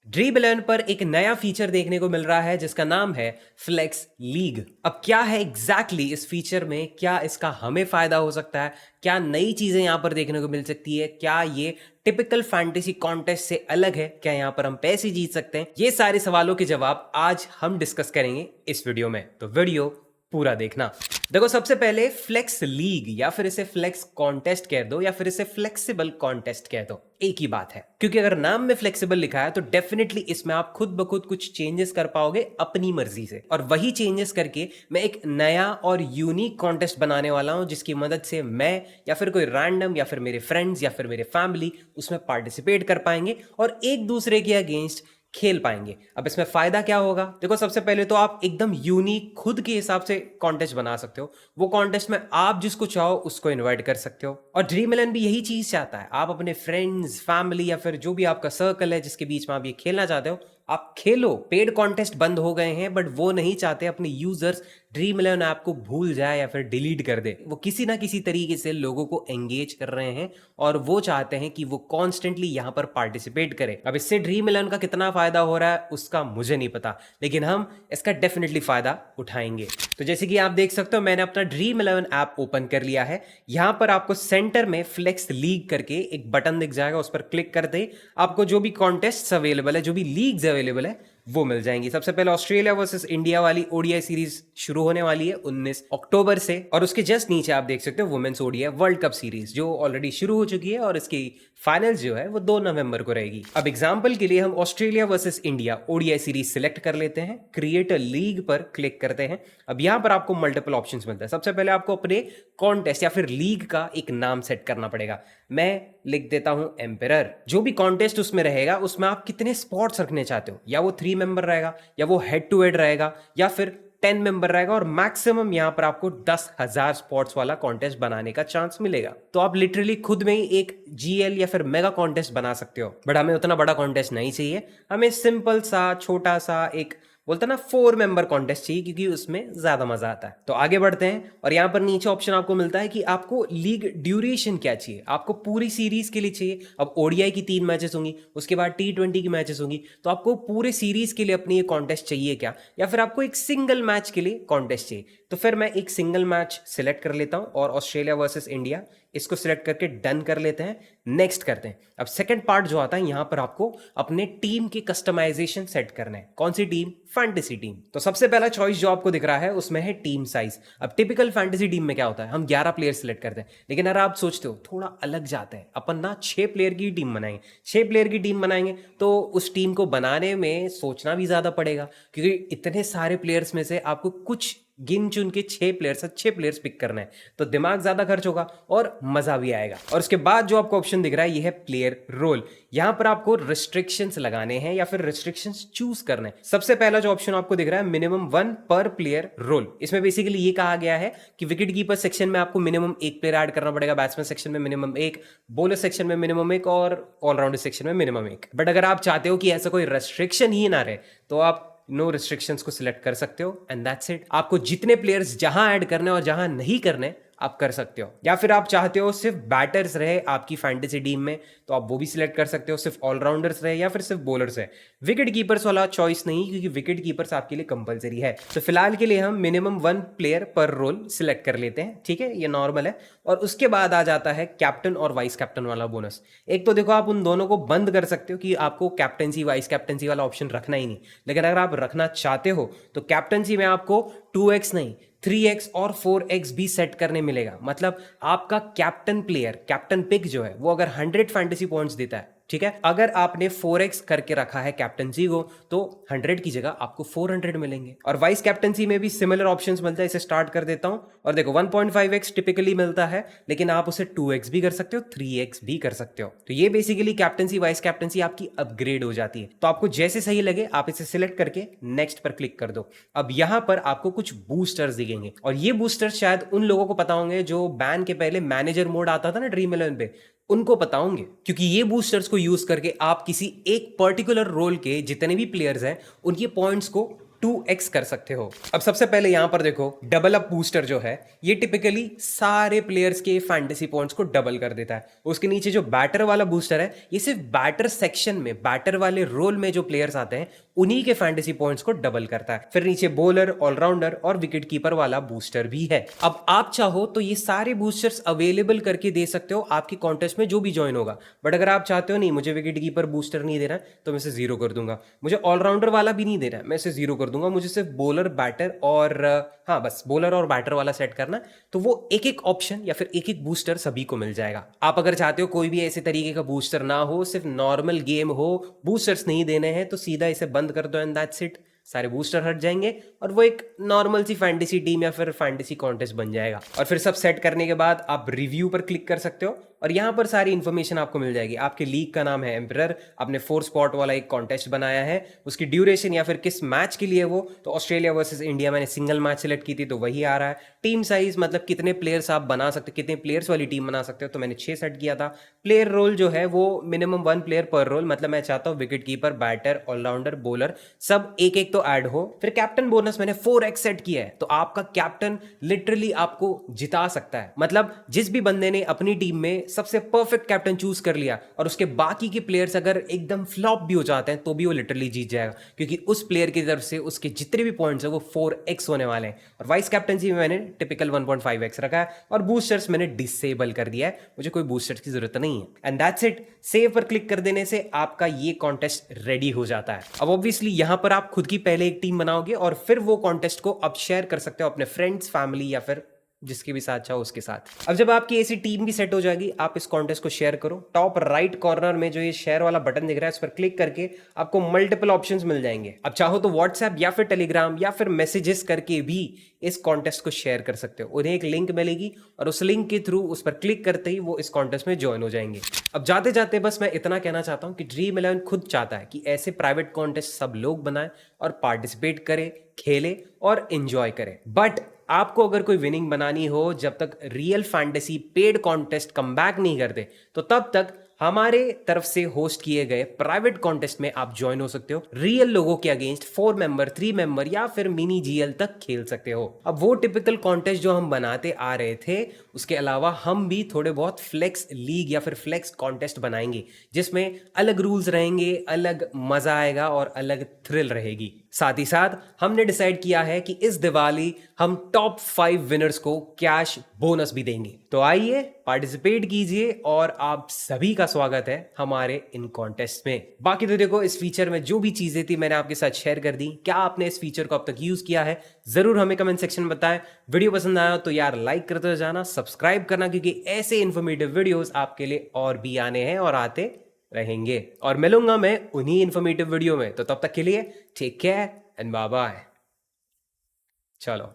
Dream 11 पर एक नया फीचर देखने को मिल रहा है जिसका नाम है फ्लेक्स लीग। अब क्या है एग्जैक्टली इस फीचर में, क्या इसका हमें फायदा हो सकता है, क्या नई चीजें यहां पर देखने को मिल सकती है, क्या ये टिपिकल फैंटेसी कॉन्टेस्ट से अलग है, क्या यहां पर हम पैसे जीत सकते हैं, ये सारे सवालों के जवाब आज हम डिस्कस करेंगे इस वीडियो में। तो वीडियो पूरा देखना। देखो, सबसे पहले फ्लेक्स लीग या फिर इसे फ्लेक्स कॉन्टेस्ट कह दो या फिर इसे फ्लेक्सिबल कॉन्टेस्ट कह दो, एक ही बात है। क्योंकि अगर नाम में फ्लेक्सिबल लिखा है तो डेफिनेटली इसमें आप खुद ब खुद कुछ चेंजेस कर पाओगे अपनी मर्जी से, और वही चेंजेस करके मैं एक नया और यूनिक कॉन्टेस्ट बनाने वाला हूं जिसकी मदद से मैं या फिर कोई रैंडम या फिर मेरे फ्रेंड्स या फिर मेरे फैमिली उसमें पार्टिसिपेट कर पाएंगे और एक दूसरे के अगेंस्ट खेल पाएंगे। अब इसमें फायदा क्या होगा? देखो, सबसे पहले तो आप एकदम यूनिक खुद के हिसाब से कॉन्टेस्ट बना सकते हो। वो कॉन्टेस्ट में आप जिसको चाहो उसको इनवाइट कर सकते हो, और ड्रीम 11 भी यही चीज चाहता है। आप अपने फ्रेंड्स, फैमिली या फिर जो भी आपका सर्कल है जिसके बीच में आप ये खेलना चाहते हो, आप खेलो। पेड कॉन्टेस्ट बंद हो गए हैं, बट वो नहीं चाहते अपने यूजर्स ड्रीम 11 ऐप को भूल जाए या फिर डिलीट कर दे। वो किसी ना किसी तरीके से लोगों को एंगेज कर रहे हैं और वो चाहते हैं कि वो कॉन्स्टेंटली यहां पर पार्टिसिपेट करे। अब इससे ड्रीम 11 का कितना फायदा हो रहा है उसका मुझे नहीं पता, लेकिन हम इसका डेफिनेटली फायदा उठाएंगे। तो जैसे कि आप देख सकते हो, मैंने अपना ड्रीम 11 ऐप ओपन कर लिया है। यहां पर आपको सेंटर में फ्लेक्स लीग करके एक बटन दिख जाएगा, उस पर क्लिक करते आपको जो भी कॉन्टेस्ट अवेलेबल है, जो भी लीग्स अवेलेबल है, वो मिल जाएंगी। सबसे पहले ऑस्ट्रेलिया वर्सेस इंडिया वाली ओडीआई सीरीज शुरू होने वाली है 19 अक्टूबर से, और उसके जस्ट नीचे आप देख सकते हो women's ODI world cup series जो ऑलरेडी शुरू हो चुकी है, और इसकी फाइनल्स जो है वो 2 नवंबर को रहेगी। अब एग्जांपल के लिए हम Australia versus India ODI series select कर लेते हैं, क्रिएट अ लीग पर क्लिक करते हैं। अब यहां पर आपको मल्टीपल ऑप्शंस मिलता है। सबसे पहले आपको अपने कॉन्टेस्ट या फिर लीग का एक नाम सेट करना पड़ेगा। मैं लिख देता हूं एम्पेरर। जो भी कॉन्टेस्ट उसमें रहेगा उसमें आप कितने स्पॉट्स रखने चाहते हो, या वो 3 मेंबर रहेगा, या वो हेड टू हेड रहेगा, या फिर 10 मेंबर रहेगा, और मैक्सिमम यहां पर आपको 10,000 स्पॉट्स वाला कॉन्टेस्ट बनाने का चांस मिलेगा। तो आप लिटरली खुद में ही एक जीएल या फिर मेगा कॉन्टेस्ट बना सकते हो। बट हमें उतना बड़ा कॉन्टेस्ट नहीं चाहिए, हमें सिंपल सा छोटा सा एक बोलते ना 4 मेंबर कॉन्टेस्ट चाहिए, क्योंकि उसमें ज्यादा मजा आता है। तो आगे बढ़ते हैं, और यहां पर नीचे ऑप्शन आपको मिलता है कि आपको लीग ड्यूरेशन क्या चाहिए। आपको पूरी सीरीज के लिए चाहिए। अब ओडीआई की 3 मैचेस होंगी, उसके बाद T20 की मैचेस होंगी, तो आपको पूरे सीरीज के लिए अपनी ये कॉन्टेस्ट चाहिए क्या, या फिर आपको एक सिंगल मैच के लिए कॉन्टेस्ट चाहिए? तो फिर मैं एक सिंगल मैच सिलेक्ट कर लेता हूं, और ऑस्ट्रेलिया वर्सेस इंडिया इसको सिलेक्ट करके डन कर लेते हैं, नेक्स्ट करते हैं। अब सेकंड पार्ट जो आता है, यहां पर आपको अपने टीम के कस्टमाइजेशन सेट करना है। कौन सी टीम? Fantasy team. तो सबसे पहला चॉइस जो आपको दिख रहा है उसमें है टीम साइज। अब टिपिकल फैंटेसी टीम में क्या होता है, हम 11 प्लेयर सिलेक्ट करते हैं, लेकिन अगर आप सोचते हो थोड़ा अलग जाते हैं, अपन ना 6 प्लेयर की टीम बनाएंगे। 6 प्लेयर की टीम बनाएंगे तो उस टीम को बनाने में सोचना भी ज्यादा पड़ेगा, क्योंकि इतने सारे प्लेयर्स में से आपको कुछ गिन चुन के 6 प्लेयर्स, अच्छे प्लेयर्स पिक करना है, तो दिमाग ज्यादा खर्च होगा और मजा भी आएगा। और उसके बाद जो आपको ऑप्शन दिख रहा है ये है प्लेयर रोल। यहां पर आपको रिस्ट्रिक्शंस लगाने हैं या फिर रिस्ट्रिक्शंस चूज करने हैं। सबसे पहला जो ऑप्शन आपको दिख रहा है मिनिमम 1 पर प्लेयर रोल। इसमें बेसिकली ये कहा गया है कि विकेट कीपर सेक्शन में आपको मिनिमम 1 प्लेयर ऐड करना पड़ेगा, बैट्समैन सेक्शन में मिनिमम 1, बॉलर सेक्शन में मिनिमम 1, और ऑलराउंडर सेक्शन में मिनिमम 1। बट अगर आप चाहते हो कि ऐसा कोई रेस्ट्रिक्शन ही ना रहे तो आप नो रिस्ट्रिक्शंस को सिलेक्ट कर सकते हो, एंड दैट्स इट। आपको जितने प्लेयर्स जहां ऐड करने और जहां नहीं करने आप कर सकते हो। या फिर आप चाहते हो सिर्फ बैटर्स रहे आपकी फैंटेसी टीम में, तो आप वो भी सिलेक्ट कर सकते हो। सिर्फ ऑलराउंडर्स रहे या फिर सिर्फ बॉलर्स है। विकेट कीपर्स वाला चॉइस नहीं, क्योंकि विकेट कीपर्स आपके लिए कंपलसरी है। तो फिलहाल के लिए हम मिनिमम 1 प्लेयर पर रोल सिलेक्ट कर लेते हैं, ठीक है, ये नॉर्मल है। और उसके बाद आ जाता है कैप्टन और वाइस कैप्टन वाला बोनस। एक तो देखो, आप उन दोनों को बंद कर सकते हो कि आपको कैप्टनसी वाइस कैप्टनसी वाला ऑप्शन रखना ही नहीं, लेकिन अगर आप रखना चाहते हो तो कैप्टनसी में आपको 2x नहीं 3x और 4x भी सेट करने मिलेगा। मतलब आपका कैप्टन प्लेयर, कैप्टन पिक जो है वो अगर 100 फैंटेसी पॉइंट्स देता है, ठीक है, अगर आपने 4x करके रखा है कैप्टनसी को, तो 100 की जगह आपको 400 मिलेंगे। और वाइस कैप्टनसी में भी सिमिलर ऑप्शंस मिलता है। इसे स्टार्ट कर देता हूं, और देखो 1.5x टिपिकली मिलता है, लेकिन आप उसे 2x भी कर सकते हो, 3x भी कर सकते हो। तो ये बेसिकली कैप्टनसी वाइस कैप्टनसी आपकी अपग्रेड हो जाती है। तो आपको जैसे सही लगे आप इसे सिलेक्ट करके नेक्स्ट पर क्लिक कर दो। अब यहां पर आपको कुछ बूस्टर्स दिखेंगे, और ये बूस्टर्स शायद उन लोगों को पता होंगे जो बैन के पहले मैनेजर मोड आता था ना ड्रीम 11 पे, उनको पता होंगे, क्योंकि ये बूस्टर्स को यूज करके आप किसी एक पर्टिकुलर रोल के जितने भी प्लेयर्स हैं उनके पॉइंट्स को 2x कर सकते हो। अब सबसे पहले यहां पर देखो, डबल अप बूस्टर जो है ये टिपिकली सारे प्लेयर्स के फैंटेसी पॉइंट्स को डबल कर देता है। उसके नीचे जो बैटर वाला बूस्टर है ये सिर्फ बैटर सेक्शन में, बैटर वाले रोल में जो प्लेयर्स आते हैं उन्हीं के फैंटेसी पॉइंट्स को डबल करता है। फिर नीचे बॉलर, ऑलराउंडर और विकेट कीपर वाला बूस्टर भी है। अब आप चाहो तो ये सारे बूस्टर्स अवेलेबल करके दे सकते हो आपकी कॉन्टेस्ट में जो भी ज्वाइन होगा। बट अगर आप चाहते हो नहीं मुझे विकेट कीपर बूस्टर नहीं देना तो मैं इसे 0 कर दूंगा, मुझे ऑलराउंडर वाला भी नहीं देना मैं इसे 0 कर दूंगा, मुझे सिर्फ बॉलर, बैटर और हाँ बस बॉलर और बैटर वाला सेट करना, तो वो एक एक ऑप्शन या फिर एक एक बूस्टर सभी को मिल जाएगा। आप अगर चाहते हो कोई भी ऐसे तरीके का बूस्टर ना हो, सिर्फ नॉर्मल गेम हो, बूस्टर्स नहीं देने हैं, तो सीधा इसे बंद कर दो एंड दैट्स इट। सारे बूस्टर हट जाएंगे और वो एक नॉर्मल सी फैंटेसी टीम या फिर फैंटेसी कॉन्टेस्ट बन जाएगा। और फिर सब सेट करने के बाद आप रिव्यू पर क्लिक कर सकते हो और यहाँ पर सारी इन्फॉर्मेशन आपको मिल जाएगी। आपके लीग का नाम है एम्परर, आपने 4 स्पॉट वाला एक कॉन्टेस्ट बनाया है, उसकी ड्यूरेशन या फिर किस मैच के लिए वो, तो ऑस्ट्रेलिया वर्सेस इंडिया मैंने सिंगल मैच सेलेक्ट की थी तो वही आ रहा है। टीम साइज मतलब कितने प्लेयर्स आप बना सकते हो, कितने प्लेयर्स वाली टीम बना सकते हो, तो मैंने 6 सेट किया था। प्लेयर रोल जो है वो मिनिमम 1 प्लेयर पर रोल, मतलब मैं चाहता हूँ wicket keeper, batter, all rounder, bowler सब एक एक तो ऐड हो। फिर कैप्टन बोनस मैंने 4x सेट किया है, तो आपका कैप्टन लिटरली आपको जिता सकता है। मतलब जिस भी बंदे ने अपनी टीम में सबसे परफेक्ट कैप्टन चूज कर लिया और उसके बाकी के प्लेयर्स अगर एकदम फ्लॉप भी हो जाते हैं तो भी वो लिटरली जीत जाएगा, क्योंकि उस प्लेयर की तरफ से उसके जितने भी पॉइंट्स है वो 4x होने वाले हैं। और वाइस कैप्टनसी में मैंने टिपिकल 1.5x रखा है और बूस्टर्स मैंने डिसेबल कर दिया है, मुझे कोई बूस्टर्स की जरूरत नहीं है। And that's it. सेव पर क्लिक कर देने से आपका ये कॉन्टेस्ट रेडी हो जाता है। अब ऑब्वियसली यहां पर आप खुद की पहले एक टीम बनाओगे और फिर वो कॉन्टेस्ट को अब शेयर कर सकते हो अपने फ्रेंड्स, फैमिली या फिर जिसके भी साथ चाहो उसके साथ। अब जब आपकी ऐसी टीम भी सेट हो जाएगी, आप इस कॉन्टेस्ट को शेयर करो। टॉप राइट कॉर्नर में जो ये शेयर वाला बटन दिख रहा है इस पर क्लिक करके आपको मल्टीपल ऑप्शंस मिल जाएंगे। अब चाहो तो व्हाट्सएप या फिर टेलीग्राम या फिर मैसेजेस करके भी इस कॉन्टेस्ट को शेयर कर सकते हो। उन्हें एक लिंक मिलेगी और उस लिंक के थ्रू उस पर क्लिक करते ही वो इस कॉन्टेस्ट में ज्वाइन हो जाएंगे। अब जाते जाते बस मैं इतना कहना चाहता हूं कि ड्रीम 11 खुद चाहता है कि ऐसे प्राइवेट कॉन्टेस्ट सब लोग बनाएं और पार्टिसिपेट करें, खेले और एंजॉय करें। बट आपको अगर कोई विनिंग बनानी हो, जब तक real fantasy paid contest come back नहीं करते, तो तब तक हमारे तरफ से होस्ट किए गए प्राइवेट कॉन्टेस्ट में आप ज्वाइन हो सकते हो। रियल लोगों के अगेंस्ट 4 मेंबर, 3 मेंबर या फिर मिनी जीएल तक खेल सकते हो। अब वो टिपिकल कॉन्टेस्ट जो हम बनाते आ रहे थे, उसके अलावा हम भी थोड़े बहुत फ्लेक्स लीग या फिर फ्लेक्स कॉन्टेस्ट बनाएंगे, जिसमें अलग रूल्स रहेंगे, अलग मजा आएगा और अलग थ्रिल रहेगी। साथ ही साथ हमने डिसाइड किया है कि इस दिवाली हम टॉप 5 विनर्स को कैश बोनस भी देंगे। तो आइए पार्टिसिपेट कीजिए और आप सभी का स्वागत है हमारे इन कॉन्टेस्ट में। बाकी तो देखो, इस फीचर में जो भी चीजें थी मैंने आपके साथ शेयर कर दी। क्या आपने इस फीचर को अब तक यूज किया है, जरूर हमें कमेंट सेक्शन में बताएं। वीडियो पसंद आया तो यार लाइक करते जाना, सब्सक्राइब करना, क्योंकि ऐसे इन्फॉर्मेटिव वीडियोस आपके लिए और भी आने हैं और आते रहेंगे। और मिलूंगा मैं उन्हीं इन्फॉर्मेटिव वीडियो में, तो तब तक के लिए take care and bye bye. चलो।